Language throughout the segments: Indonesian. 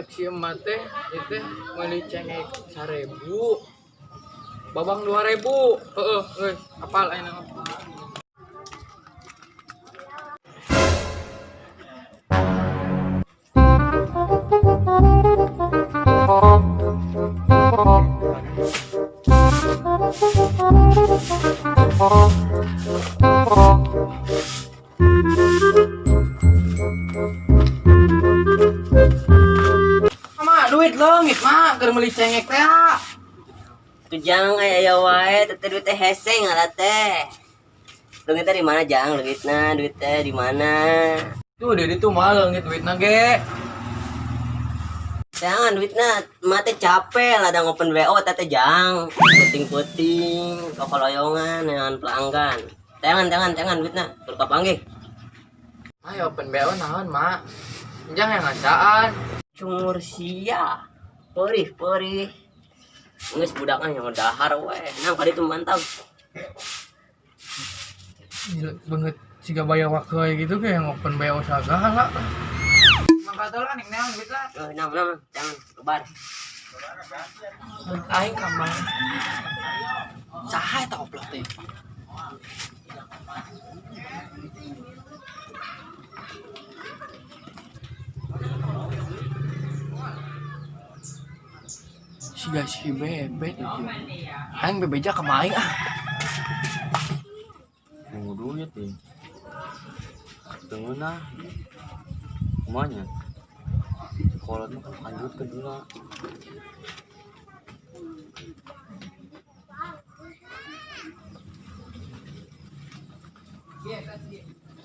cek si emak teh itu meuli cengek 1000 babang 2000 heeh apal ayeuna. Mama duit leungit mah keur meuli cengek teh. Jang aya wae teh duit teh hese ngalah teh. Leungit teh di mana Jang? Leungitna duit teh di mana? Tuh di ditu mah leungit duitna ge. Jangan duitna mah teh capek lah ada ngopen WO teh Jang. Puting-puting kokoloyongan dengan pelanggan. Jangan duitna tur kapanggih. Ayo open BO naon mak? Enjang yang ngasaan. Cumur sia. Perih. Geus budakna yang dahar we. Nang ka ditu mantap. Gila banget siga bayar wakai gitu kayak yang open BO sagala. Mangka teh lah ning naon duit lah. Jangan kebar. Aing kamar. Saha eta oplok teh? Siga si bebet itu. Aing bebeja ka maing ah. Nunggu duit ya. Tengah nah. Kumanya. Sekolah mah lanjut ke dua.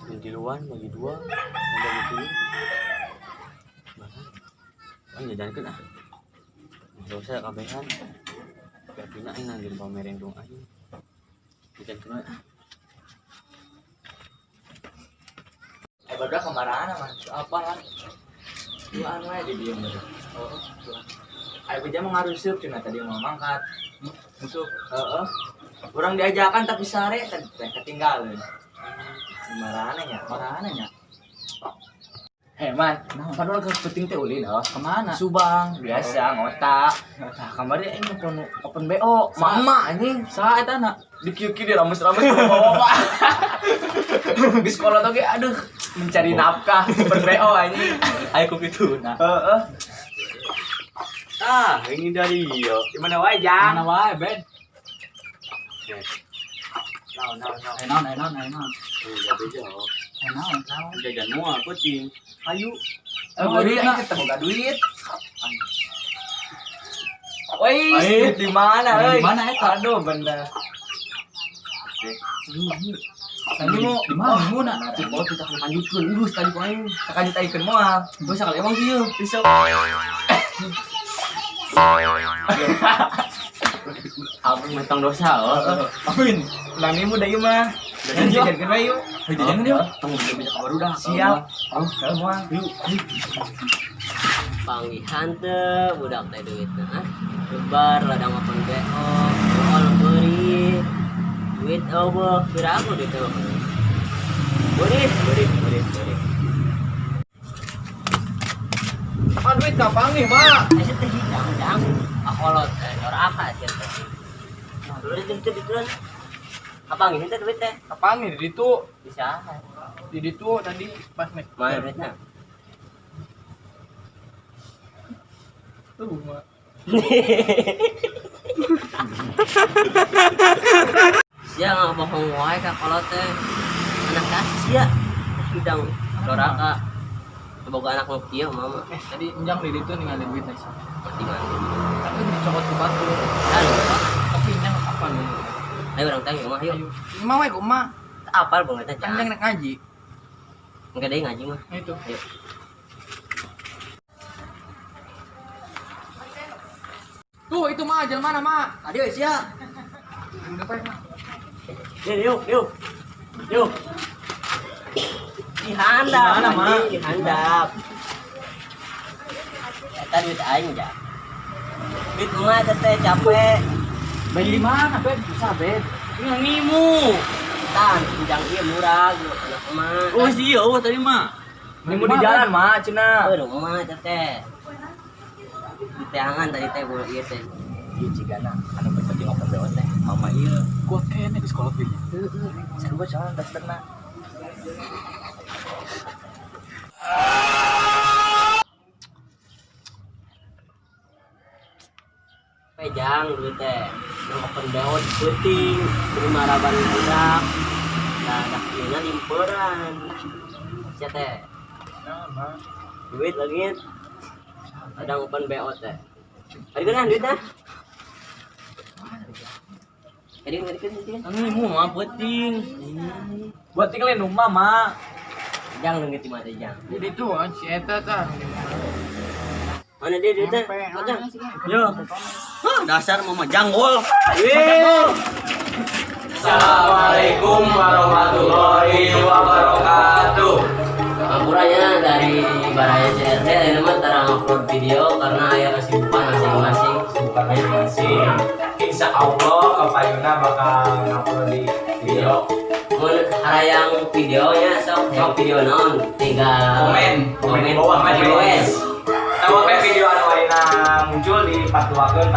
Yang di luar bagi 2, yang bagi 3. Kan jajankeun ah. Dosa kabehan. Gapina aing nang di pamerin dong aing. Jajankeun ah. Badak kemarahan mas, apa kan? Duaan wae di dieu mah. Oh, duaan. Ayo beja mau ngarusup cenah tadi mau mangkat. Musuh, heeh. Urang diajakan tapi sare teh ketinggalan. Marana nya. Man, padahal ke penting teh ulin kemana? Subang, biasa ngotak. Tah kamari aing open BO. Mama anjing, saha eta na? Dikieu-kieu di rames-rames bawa. Di sekolah tuh kayak aduh mencari nafkah open BO anjing. Ayo ku kituna. Heeh. Ah, ini dari yo. Di mana wae, Jang? Mana wae, Ben? Naon. Tuh, jadi jauh. Naon. Jajan mua penting. Ayo. Oh, Duit duitna. kita boga duit. Woi, di mana euy? Di mana eta? Aduh, bener. Tadi mau di mana? Muna. Coba kita lanjutkeun urus tadi ku aing. Lanjut aing moal. Gua sakal emang kieu. Bisa. Abang mentang dosa Apin? Nami muda ieu mah. Jajan wae yuk. Jajan yuk. Tunggu bisa kabar udah. Siap. Kalau moal. Yuk. Panggihan teh budak teh duitna ah. Lebar ladang open BO. Soal beri duit eueuh kira aku gitu. Beri. Ah duit kapan nih, Mak? Asa teh hidang akolot ora apa sih teh. Dulu itu apa ngini teh duit teh? Kapan nih di ditu? Bisa. Di ditu tadi pas nek. Mana duitnya? Tuh, Mak. Sia ngabohong wae ka kolot teh. Anak sia hidang doraka. Boga anak nu kieu mama. Tadi enjang di ditu ningali duit teh. Di mana? Tapi dicokot ke batu. Aduh, Tapi enjang apa nih? ayo urang teh mah yuk. Mah wae ku mah. Apal banget teh. Kan enjang nek ngaji. Enggak deui ngaji mah. Nah itu. Ayo. Tuh itu mah jalan mana, Mak? Tadi we sia. Udah pae, Mak. Yuk. Dihandap. Di mana, Mak? Dihandap. Eta duit aing ja. Duit mah teh capek. Ben di mana, Ben? Susah, Ben. Ngimu. Tan, pinjang ieu murah gitu anak mah. Oh sih, tadi mah. Ini mau di jalan, Mak, cenah. Rumah teh. diteangan tadi teh boleh ieu teh. Ieu cigana anu penting open BO teh. Mama ieu kuat kayaknya di sekolah pilih. Heeh. Sarua jalan daftarna. Pejang dulu teh. Yang open BO penting, terima raban budak. Nah, dak ieu limperan. Sia teh. Duit lagi. Ada open BO teh. Ari kan duit teh. Jadi Anu mah penting. Buat tinggalin rumah, Mak. jangan ngeti mata jang. Jadi tuh si eta tah. Mana dia duitnya? Jang. Yo. Hah, dasar mama janggol. Assalamualaikum warahmatullahi wabarakatuh. Akuranya dari Baraya CRT ini mah tarang upload video karena aya kesibukan masing-masing. Bukan masing-masing. Insya Allah kapayuna bakal ngupload di video. Mun harayang videonya sok yang video naon tinggal Komen di bawah mah di bawah. wes. Tahu video anu ayeuna muncul di patuakeun.